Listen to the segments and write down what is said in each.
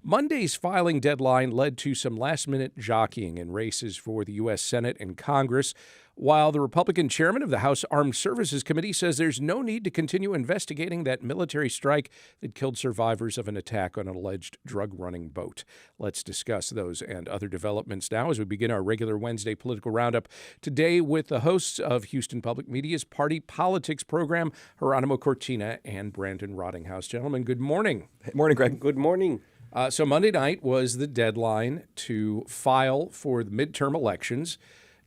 Monday's filing deadline led to some last-minute jockeying in races for the U.S. Senate and Congress, while the Republican chairman of the House Armed Services Committee says there's no need to continue investigating that military strike that killed survivors of an attack on an alleged drug-running boat. Let's discuss those and other developments now as we begin our regular Wednesday political roundup. Today with the hosts of Houston Public Media's Party Politics program, Jeronimo Cortina and Brandon Rottinghaus. Gentlemen, good morning. Good morning, Greg. Good morning. So Monday night was the deadline to file for the midterm elections.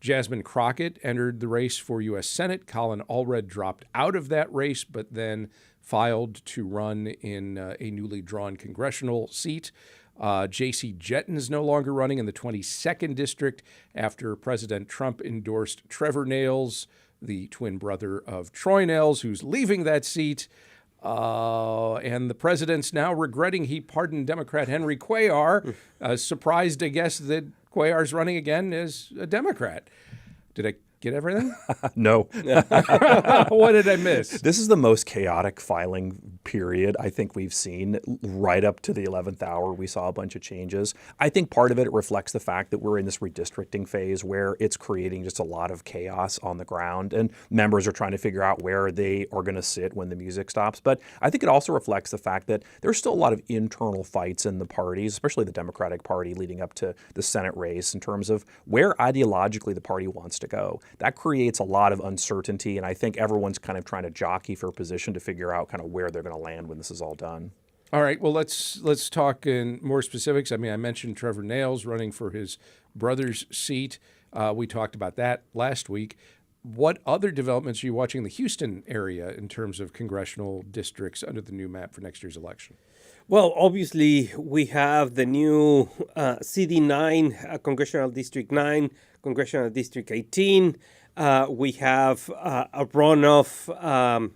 Jasmine Crockett entered the race for U.S. Senate. Colin Allred dropped out of that race, but then filed to run in a newly drawn congressional seat. J.C. Jetton is no longer running in the 22nd District after President Trump endorsed Trevor Nails, the twin brother of Troy Nails, who's leaving that seat. And the president's now regretting he pardoned Democrat Henry Cuellar. Surprised, I guess, that Cuellar's running again as a Democrat. Did I get everything? No. What did I miss? This is the most chaotic filing period I think we've seen. Right up to the 11th hour, we saw a bunch of changes. I think part of it reflects the fact that we're in this redistricting phase where it's creating just a lot of chaos on the ground, and members are trying to figure out where they are going to sit when the music stops. But I think it also reflects the fact that there's still a lot of internal fights in the parties, especially the Democratic Party leading up to the Senate race, in terms of where ideologically the party wants to go. That creates a lot of uncertainty, and I think everyone's kind of trying to jockey for position to figure out kind of where they're going to land when this is all done. All right, well, let's talk in more specifics. I mean, I mentioned Trevor Nails running for his brother's seat. We talked about that last week. What other developments are you watching in the Houston area in terms of congressional districts under the new map for next year's election? Well, obviously, we have the new CD9, Congressional District 9, Congressional District 18. We have a runoff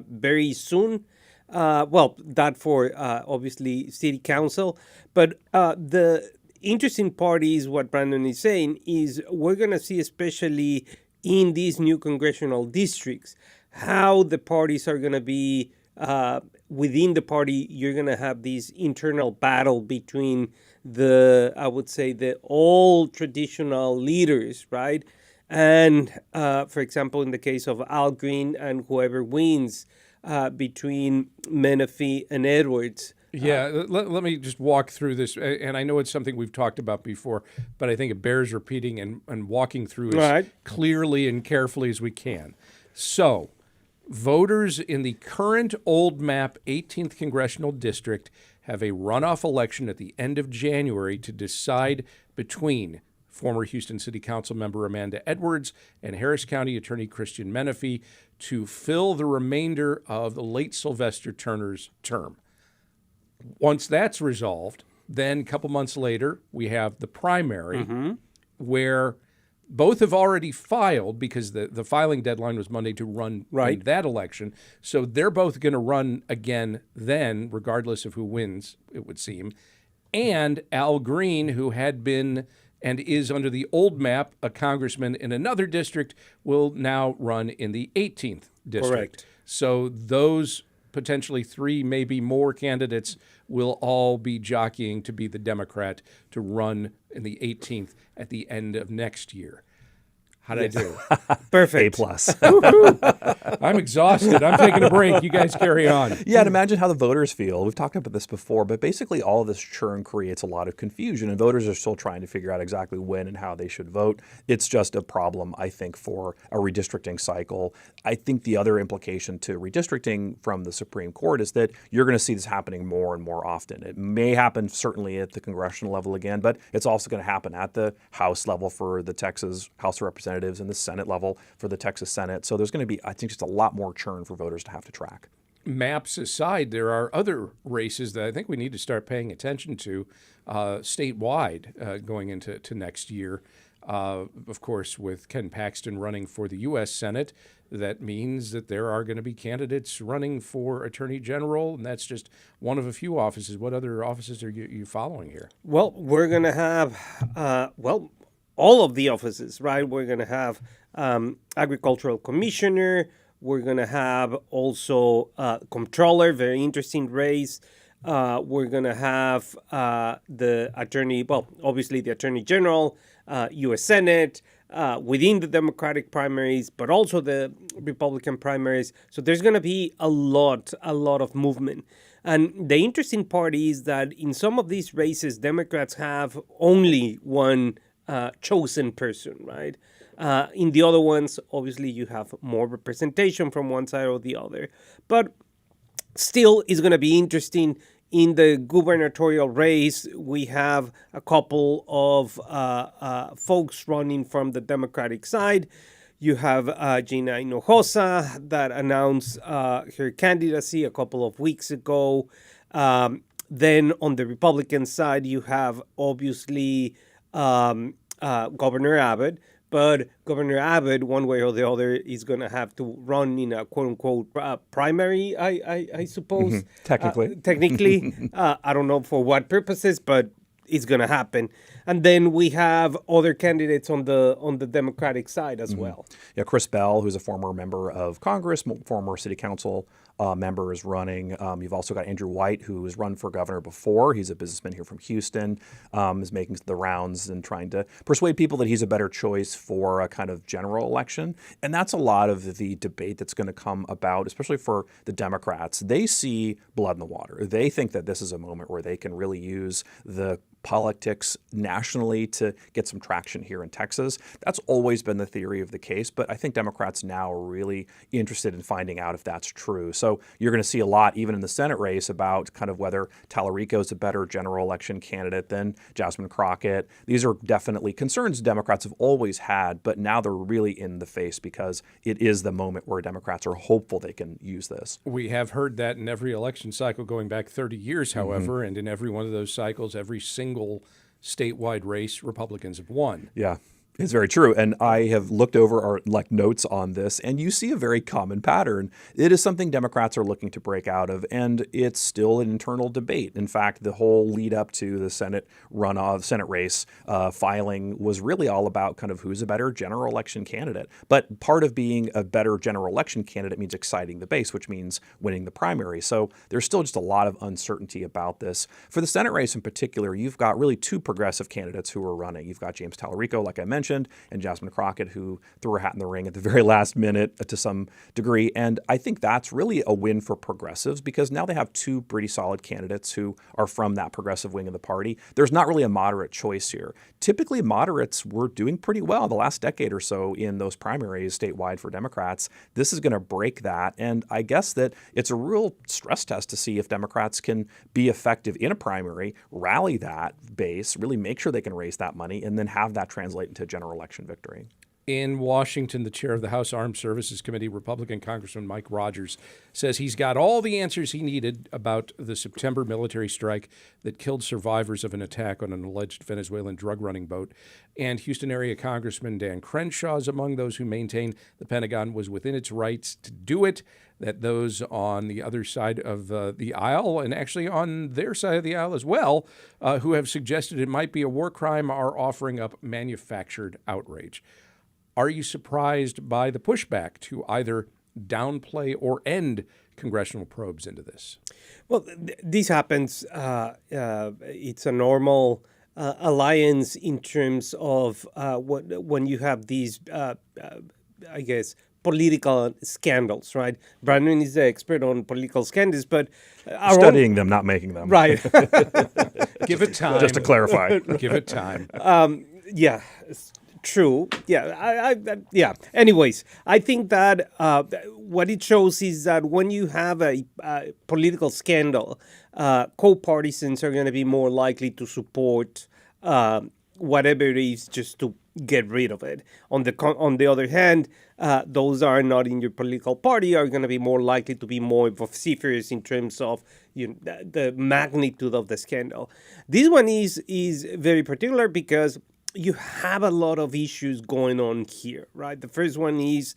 very soon. That for obviously city council. But the interesting part is what Brandon is saying is we're going to see, especially in these new congressional districts, how the parties are going to be within the party. You're going to have this internal battle between I would say, the old traditional leaders, right? And, for example, in the case of Al Green and whoever wins between Menifee and Edwards. Yeah, let me just walk through this. And I know it's something we've talked about before, but I think it bears repeating and walking through as clearly and carefully as we can. So, voters in the current old map 18th Congressional District have a runoff election at the end of January to decide between former Houston City Council member Amanda Edwards and Harris County Attorney Christian Menifee to fill the remainder of the late Sylvester Turner's term. Once that's resolved, then a couple months later, we have the primary where both have already filed because the filing deadline was Monday to run in that election. So they're both going to run again then, regardless of who wins, it would seem. And Al Green, who had been and is under the old map a congressman in another district, will now run in the 18th district. Correct. So those potentially three, maybe more candidates will all be jockeying to be the Democrat to run in the 18th at the end of next year. How did I do? Perfect. A+. I'm exhausted. I'm taking a break. You guys carry on. Yeah, and imagine how the voters feel. We've talked about this before, but basically all of this churn creates a lot of confusion, and voters are still trying to figure out exactly when and how they should vote. It's just a problem, I think, for a redistricting cycle. I think the other implication to redistricting from the Supreme Court is that you're going to see this happening more and more often. It may happen certainly at the congressional level again, but it's also going to happen at the House level for the Texas House of Representatives and the Senate level for the Texas Senate. So there's going to be, I think, just a lot more churn for voters to have to track. Maps aside, there are other races that I think we need to start paying attention to statewide going into next year. Of course, with Ken Paxton running for the U.S. Senate, that means that there are going to be candidates running for Attorney General, and that's just one of a few offices. What other offices are you following here? Well, we're going to have, all of the offices, right? We're going to have agricultural commissioner. We're going to have also comptroller, very interesting race. We're going to have obviously the Attorney General, U.S. Senate, within the Democratic primaries, but also the Republican primaries. So there's going to be a lot of movement. And the interesting part is that in some of these races, Democrats have only one chosen person, right? In the other ones, obviously, you have more representation from one side or the other. But still, it's going to be interesting. In the gubernatorial race, we have a couple of folks running from the Democratic side. You have Gina Hinojosa that announced her candidacy a couple of weeks ago. Then on the Republican side, you have obviously Governor Abbott. But Governor Abbott, one way or the other, is going to have to run in a quote-unquote primary, I suppose. Mm-hmm. Technically. I don't know for what purposes, but it's going to happen. And then we have other candidates on the Democratic side as well. Yeah, Chris Bell, who's a former member of Congress, former city council member, is running. You've also got Andrew White, who has run for governor before. He's a businessman here from Houston, is making the rounds and trying to persuade people that he's a better choice for a kind of general election. And that's a lot of the debate that's going to come about, especially for the Democrats. They see blood in the water. They think that this is a moment where they can really use the politics nationally to get some traction here in Texas. That's always been the theory of the case, but I think Democrats now are really interested in finding out if that's true. So you're going to see a lot, even in the Senate race, about kind of whether Tallarico is a better general election candidate than Jasmine Crockett. These are definitely concerns Democrats have always had, but now they're really in the face because it is the moment where Democrats are hopeful they can use this. We have heard that in every election cycle going back 30 years, however, and in every one of those cycles, every single statewide race, Republicans have won. Yeah. It's very true. And I have looked over our notes on this, and you see a very common pattern. It is something Democrats are looking to break out of, and it's still an internal debate. In fact, the whole lead up to the Senate race filing was really all about kind of who's a better general election candidate. But part of being a better general election candidate means exciting the base, which means winning the primary. So there's still just a lot of uncertainty about this. For the Senate race in particular, you've got really two progressive candidates who are running. You've got James Tallarico, like I mentioned, and Jasmine Crockett, who threw her hat in the ring at the very last minute to some degree. And I think that's really a win for progressives because now they have two pretty solid candidates who are from that progressive wing of the party. There's not really a moderate choice here. Typically, moderates were doing pretty well the last decade or so in those primaries statewide for Democrats. This is going to break that. And I guess that it's a real stress test to see if Democrats can be effective in a primary, rally that base, really make sure they can raise that money, and then have that translate into general election victory. In Washington, the chair of the House Armed Services Committee, Republican Congressman Mike Rogers, says he's got all the answers he needed about the September military strike that killed survivors of an attack on an alleged Venezuelan drug-running boat. And Houston area Congressman Dan Crenshaw is among those who maintain the Pentagon was within its rights to do it, that those on the other side of the aisle, and actually on their side of the aisle as well, who have suggested it might be a war crime, are offering up manufactured outrage. Are you surprised by the pushback to either downplay or end congressional probes into this? Well, this happens. It's a normal alliance in terms of when you have these, I guess, political scandals, right? Brandon is the expert on political scandals, but studying them, not making them. Right. Give it time. Just to clarify. Give it time. Yeah. True. Yeah. Yeah. Anyways, I think that what it shows is that when you have a political scandal, co-partisans are going to be more likely to support whatever it is just to get rid of it. On the other hand, those are not in your political party are going to be more likely to be more vociferous in terms of the magnitude of the scandal. This one is very particular because you have a lot of issues going on here, right? The first one is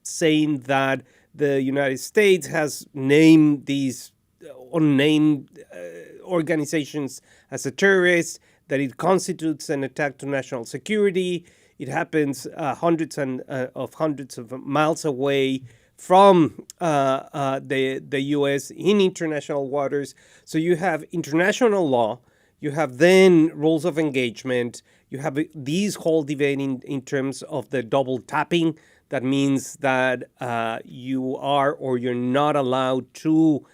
saying that the United States has named these unnamed organizations as a terrorist, that it constitutes an attack to national security. It happens hundreds of miles away from the U.S. in international waters. So you have international law, you have then rules of engagement, you have these whole debate in terms of the double tapping. That means that you are or you're not allowed to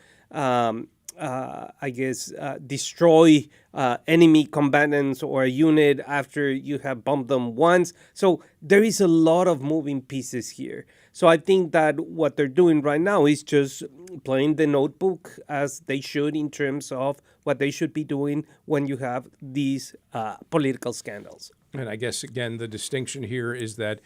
destroy enemy combatants or a unit after you have bombed them once. So there is a lot of moving pieces here. So I think that what they're doing right now is just playing the notebook as they should in terms of what they should be doing when you have these political scandals. And I guess, again, the distinction here is that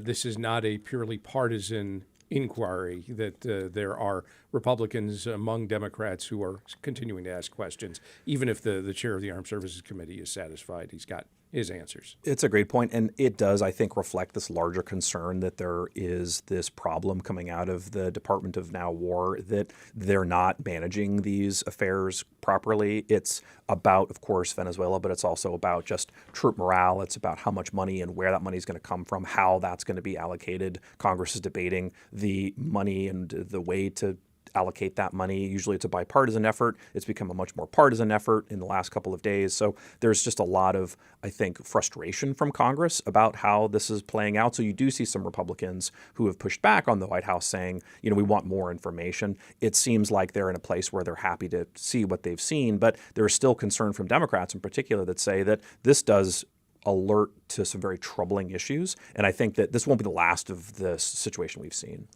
this is not a purely partisan inquiry, that there are Republicans among Democrats who are continuing to ask questions, even if the chair of the Armed Services Committee is satisfied he's got his answers. It's a great point, and it does, I think, reflect this larger concern that there is this problem coming out of the Department of War, that they're not managing these affairs properly. It's about, of course, Venezuela, but it's also about just troop morale. It's about how much money and where that money is going to come from, how that's going to be allocated. Congress is debating the money and the way to allocate that money. Usually it's a bipartisan effort. It's become a much more partisan effort in the last couple of days. So there's just a lot of, I think, frustration from Congress about how this is playing out. So you do see some Republicans who have pushed back on the White House saying, we want more information. It seems like they're in a place where they're happy to see what they've seen, but there's still concern from Democrats in particular that say that this does alert to some very troubling issues. And I think that this won't be the last of this situation we've seen.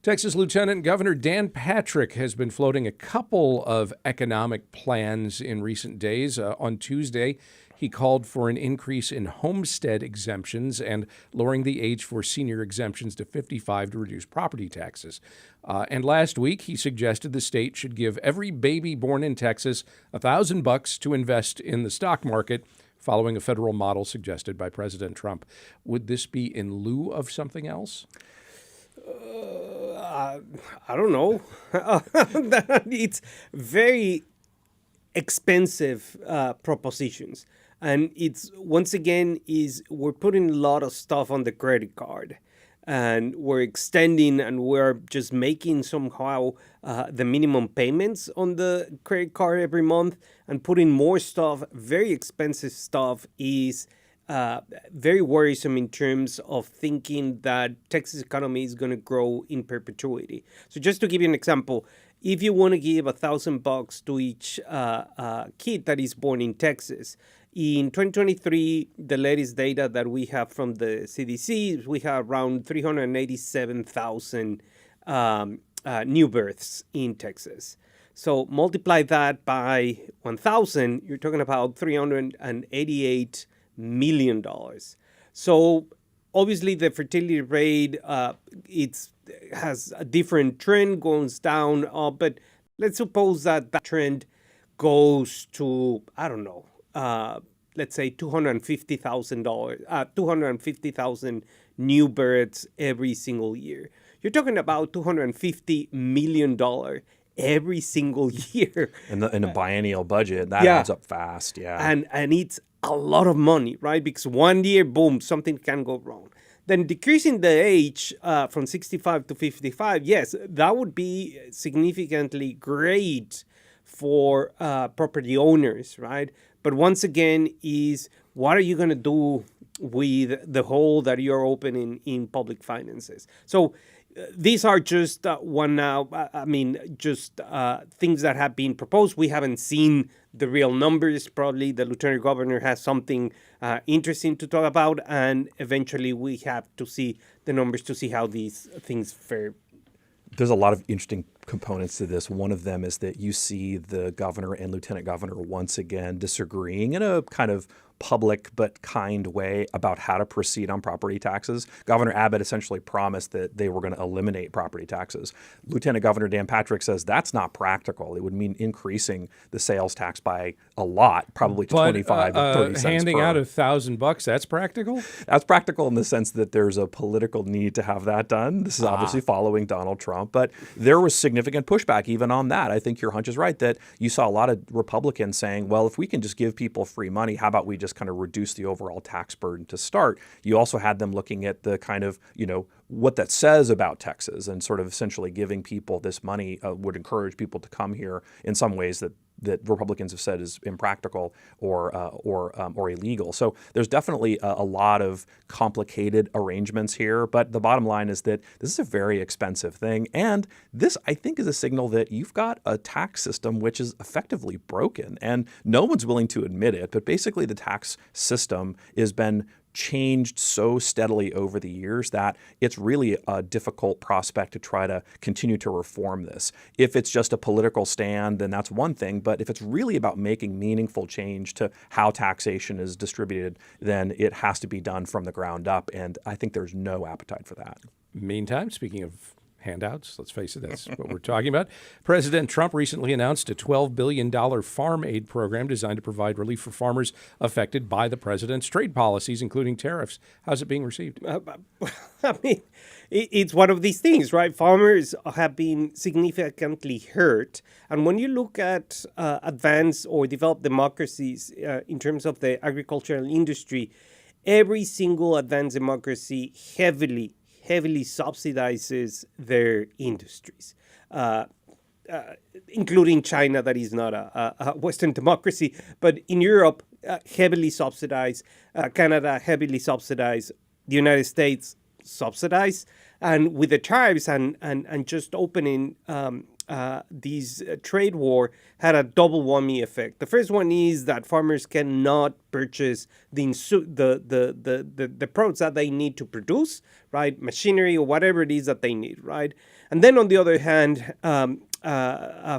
Texas Lieutenant Governor Dan Patrick has been floating a couple of economic plans in recent days. On Tuesday, he called for an increase in homestead exemptions and lowering the age for senior exemptions to 55 to reduce property taxes. And last week, he suggested the state should give every baby born in Texas $1,000 to invest in the stock market, following a federal model suggested by President Trump. Would this be in lieu of something else? I don't know. It's very expensive propositions. And it's, once again, we're putting a lot of stuff on the credit card. And we're extending and we're just making somehow the minimum payments on the credit card every month and putting more stuff. Very expensive stuff is very worrisome in terms of thinking that Texas economy is going to grow in perpetuity. So just to give you an example, if you want to give $1,000 to each kid that is born in Texas, in 2023, the latest data that we have from the CDC, we have around 387,000 new births in Texas. So multiply that by 1,000, you're talking about $388 million. So obviously the fertility rate has a different trend, goes down, but let's suppose that trend goes to, I don't know, let's say $250,000 new births every single year. You're talking about $250 million every single year. In a biennial budget, that adds up fast, And it's a lot of money, right? Because one year, boom, something can go wrong. Then decreasing the age from 65 to 55, yes, that would be significantly great for property owners, right? But once again, what are you going to do with the hole that you're opening in public finances? So these are just things that have been proposed. We haven't seen the real numbers. Probably the lieutenant governor has something interesting to talk about, and eventually we have to see the numbers to see how these things fare. There's a lot of interesting components to this. One of them is that you see the governor and lieutenant governor once again disagreeing in a kind of public but kind way about how to proceed on property taxes. Governor Abbott essentially promised that they were going to eliminate property taxes. Lieutenant Governor Dan Patrick says that's not practical. It would mean increasing the sales tax by a lot, probably to 25 to 30 cents handing out $1,000, that's practical? That's practical in the sense that there's a political need to have that done. This is obviously following Donald Trump, but there was significant pushback even on that. I think your hunch is right that you saw a lot of Republicans saying, well, if we can just give people free money, how about we just kind of reduce the overall tax burden to start? You also had them looking at the kind of, what that says about Texas and sort of essentially giving people this money would encourage people to come here in some ways that Republicans have said is impractical or illegal. So there's definitely a lot of complicated arrangements here. But the bottom line is that this is a very expensive thing. And this, I think, is a signal that you've got a tax system which is effectively broken. And no one's willing to admit it. But basically, the tax system has been changed so steadily over the years that it's really a difficult prospect to try to continue to reform this. If it's just a political stand, then that's one thing. But if it's really about making meaningful change to how taxation is distributed, then it has to be done from the ground up. And I think there's no appetite for that. Meantime, speaking of handouts, let's face it, that's what we're talking about. President Trump recently announced a $12 billion farm aid program designed to provide relief for farmers affected by the president's trade policies, including tariffs. How's it being received? I mean, it's one of these things, right? Farmers have been significantly hurt. And when you look at advanced or developed democracies in terms of the agricultural industry, every single advanced democracy heavily subsidizes their industries, including China, that is not a Western democracy. But in Europe, heavily subsidized, Canada, heavily subsidized, the United States subsidized. And with the tariffs and just opening these trade war had a double whammy effect. The first one is that farmers cannot purchase the products that they need to produce, right? Machinery or whatever it is that they need, right? And then on the other hand,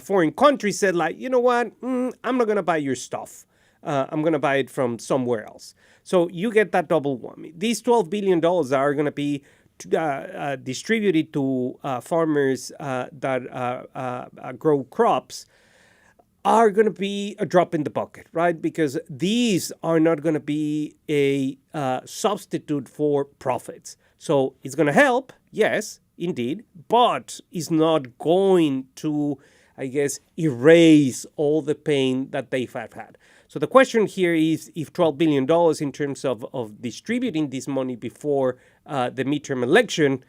foreign countries said like, you know what, I'm not going to buy your stuff. I'm going to buy it from somewhere else. So you get that double whammy. These $12 billion are going to be distributed to farmers that grow crops are going to be a drop in the bucket, right? Because these are not going to be a substitute for profits. So it's going to help, yes, indeed, but it's not going to, I guess, erase all the pain that they have had. So the question here is if $12 billion in terms of distributing this money before the midterm election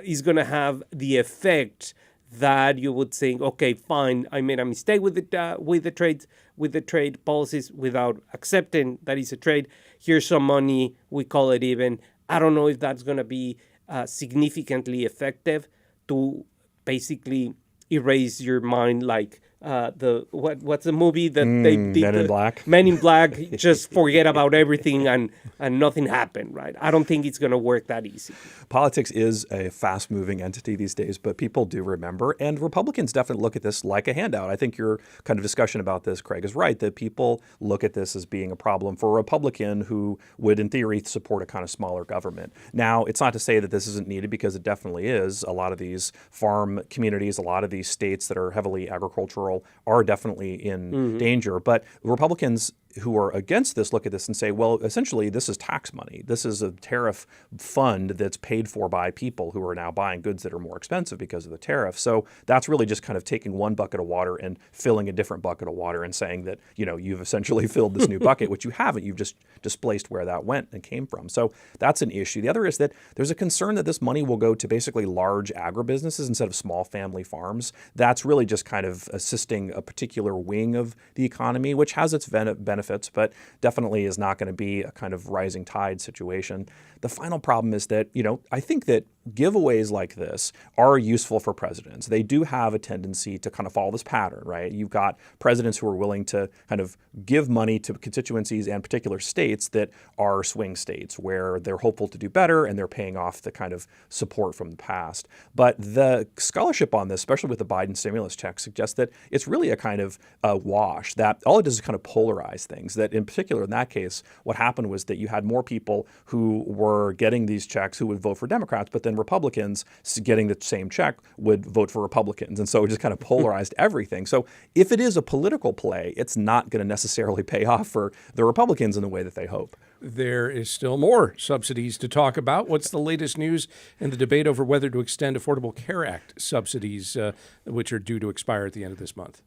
is going to have the effect that you would think, okay, fine, I made a mistake with the trade policies without accepting that it's a trade. Here's some money, we call it even. I don't know if that's going to be significantly effective to basically erase your mind like what's the movie that they did? Men in Black. Men in Black, just forget about everything and nothing happened, right? I don't think it's going to work that easy. Politics is a fast-moving entity these days, but people do remember, and Republicans definitely look at this like a handout. I think your kind of discussion about this, Craig, is right, that people look at this as being a problem for a Republican who would, in theory, support a kind of smaller government. Now, it's not to say that this isn't needed, because it definitely is. A lot of these farm communities, a lot of these states that are heavily agricultural are definitely in danger. But Republicans who are against this look at this and say, well, essentially, this is tax money. This is a tariff fund that's paid for by people who are now buying goods that are more expensive because of the tariff. So that's really just kind of taking one bucket of water and filling a different bucket of water and saying that, you've essentially filled this new bucket, which you haven't. You've just displaced where that went and came from. So that's an issue. The other is that there's a concern that this money will go to basically large agribusinesses instead of small family farms. That's really just kind of assisting a particular wing of the economy, which has its benefits, but definitely is not going to be a kind of rising tide situation. The final problem is that, I think that giveaways like this are useful for presidents. They do have a tendency to kind of follow this pattern, right? You've got presidents who are willing to kind of give money to constituencies and particular states that are swing states where they're hopeful to do better and they're paying off the kind of support from the past. But the scholarship on this, especially with the Biden stimulus check, suggests that it's really a kind of wash, that all it does is kind of polarize things. That in particular, in that case, what happened was that you had more people who were getting these checks who would vote for Democrats, but then Republicans getting the same check would vote for Republicans. And so it just kind of polarized everything. So if it is a political play, it's not going to necessarily pay off for the Republicans in the way that they hope. There is still more subsidies to talk about. What's the latest news in the debate over whether to extend Affordable Care Act subsidies, which are due to expire at the end of this month?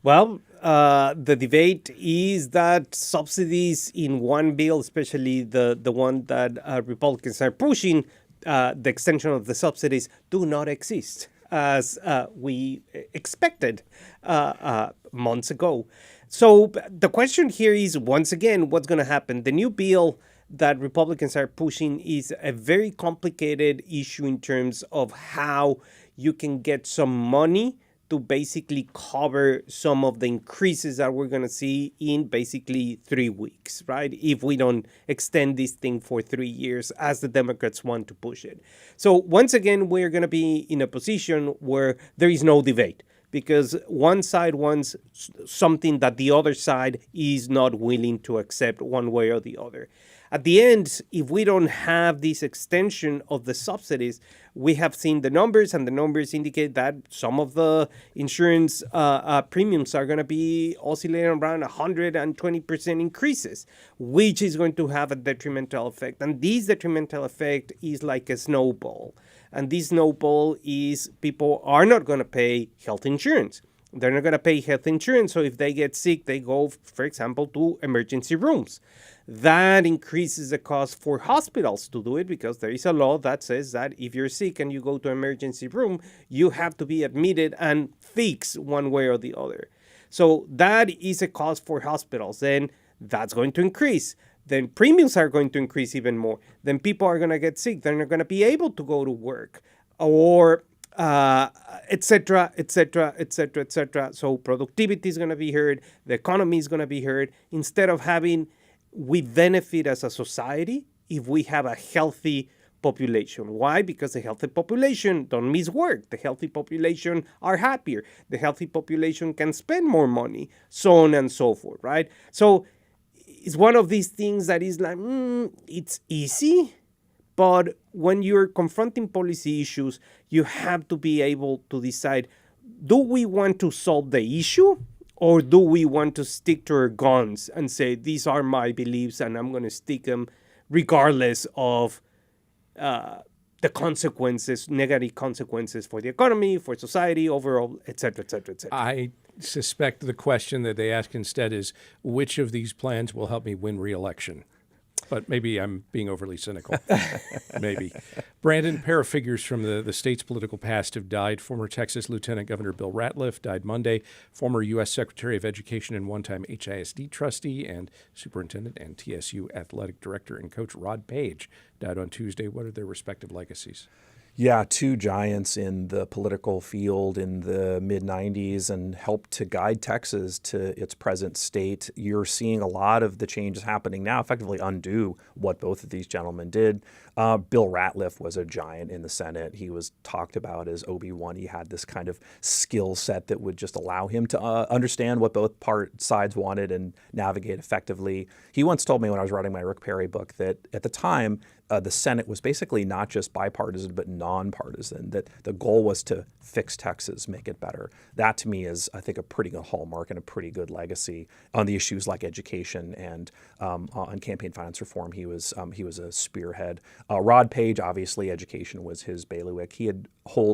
Well, the debate is that subsidies in one bill, especially the one that Republicans are pushing, the extension of the subsidies, do not exist, as we expected months ago. So the question here is, once again, what's going to happen? The new bill that Republicans are pushing is a very complicated issue in terms of how you can get some money to basically cover some of the increases that we're going to see in basically 3 weeks, right? If we don't extend this thing for 3 years as the Democrats want to push it. So once again, we're going to be in a position where there is no debate, because one side wants something that the other side is not willing to accept one way or the other. At the end, if we don't have this extension of the subsidies, we have seen the numbers, and the numbers indicate that some of the insurance premiums are going to be oscillating around 120% increases, which is going to have a detrimental effect. And this detrimental effect is like a snowball. And this snowball is people are not going to pay health insurance. They're not going to pay health insurance. So if they get sick, they go, for example, to emergency rooms. That increases the cost for hospitals to do it, because there is a law that says that if you're sick and you go to an emergency room, you have to be admitted and fixed one way or the other. So that is a cost for hospitals. Then that's going to increase. Then premiums are going to increase even more. Then people are going to get sick. They're not going to be able to go to work, or et cetera, et cetera, et cetera, et cetera. So productivity is going to be hurt. The economy is going to be hurt. Instead of we benefit as a society if we have a healthy population. Why? Because the healthy population don't miss work. The healthy population are happier. The healthy population can spend more money, so on and so forth, right? So it's one of these things that is like, it's easy, but when you're confronting policy issues, you have to be able to decide, do we want to solve the issue, or do we want to stick to our guns and say, these are my beliefs and I'm going to stick them regardless of the consequences, negative consequences for the economy, for society overall, et cetera, et cetera, et cetera. I suspect the question that they ask instead is, which of these plans will help me win re-election? But maybe I'm being overly cynical. Maybe. Brandon, pair of figures from the state's political past have died. Former Texas Lieutenant Governor Bill Ratliff died Monday. Former U.S. Secretary of Education and one-time HISD trustee and superintendent and TSU athletic director and coach Rod Paige died on Tuesday. What are their respective legacies? Yeah, two giants in the political field in the mid-90s and helped to guide Texas to its present state. You're seeing a lot of the changes happening now effectively undo what both of these gentlemen did. Bill Ratliff was a giant in the Senate. He was talked about as Obi-Wan. He had this kind of skill set that would just allow him to understand what both sides wanted and navigate effectively. He once told me when I was writing my Rick Perry book that at the time, the Senate was basically not just bipartisan, but nonpartisan, that the goal was to fix Texas, make it better. That to me is, I think, a pretty good hallmark and a pretty good legacy on the issues like education and on campaign finance reform. He was a spearhead. Rod Paige, obviously, education was his bailiwick. He had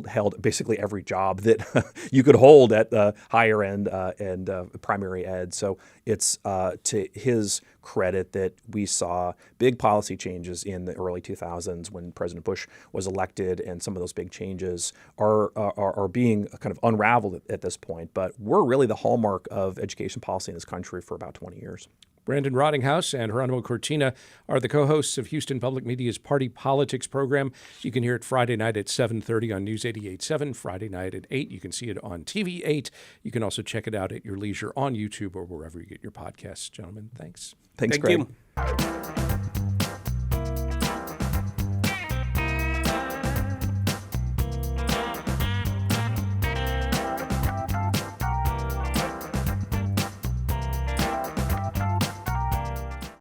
held basically every job that you could hold at the higher end and primary ed. So it's to his credit that we saw big policy changes in the early 2000s when President Bush was elected, and some of those big changes are being kind of unraveled at this point. But we're really the hallmark of education policy in this country for about 20 years. Brandon Rottinghaus and Jeronimo Cortina are the co-hosts of Houston Public Media's Party Politics program. You can hear it Friday night at 7:30 on News 88.7, Friday night at 8. You can see it on TV 8. You can also check it out at your leisure on YouTube or wherever you get your podcasts. Gentlemen, thanks. Thanks, Thank Craig. you.